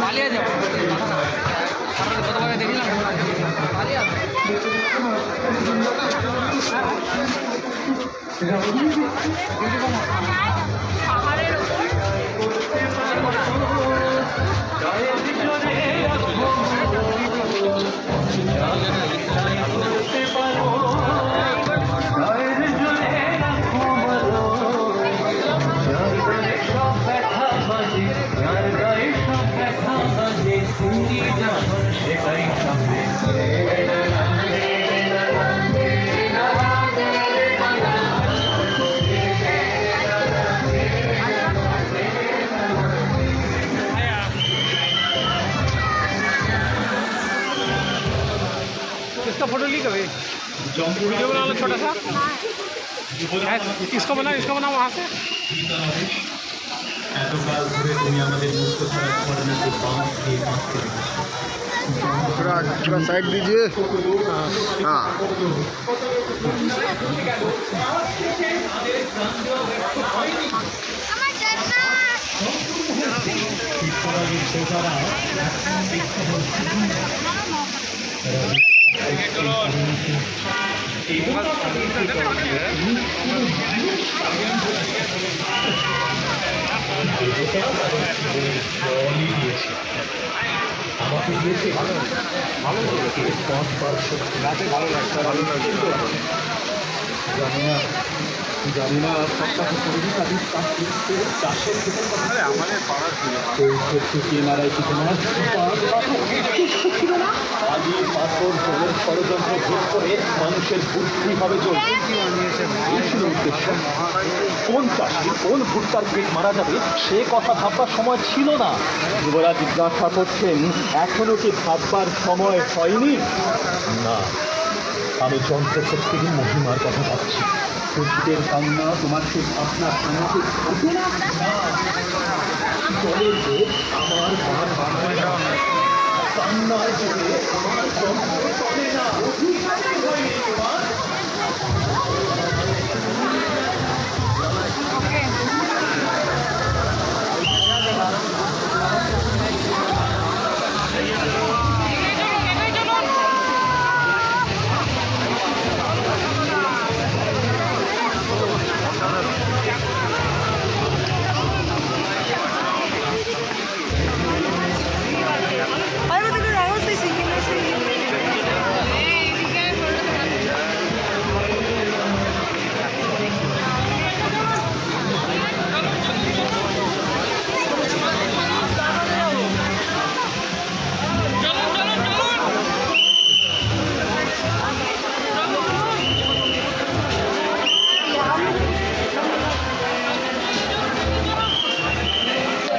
পালিয়ে যাবো কতভাবে দেখলাম পালিয়ে পাহাড়ের इसका फोटो ली कभी वीडियो बना लो छोटा सा इसको बनाओ वहाँ से थोड़ा साइड दीजिए। हाँ আমাকে দিয়েছে ভালো ভালো গাছে ভালো লাগছে জানি না সবটাকে করি তাদের চাষের ক্ষেত্রে আমাদের পাড়ার কেনারায় কিছু না আদি পাথর জলের ষড়যন্ত্র ভোগ করে মানুষের বুদ্ধি হবে চলছে উদ্দেশ্য কোন চাষি কোন ভুট্টার পেট মারা যাবে সে কথা ভাববার সময় ছিল না। যুবরাজ জিজ্ঞাসা করছেন এখনো কি ভাববার সময় হয়নি? না, আমি যন্ত্রশক্তির মহিমার কথা ভাবছি। সূর্যের কান্না তোমার সে ভাবনা আমাকে থাকবে না। জলের বেগ আমার বার বাড়বে না, কান্নার জোরে আমার যন্ত্র চলে না।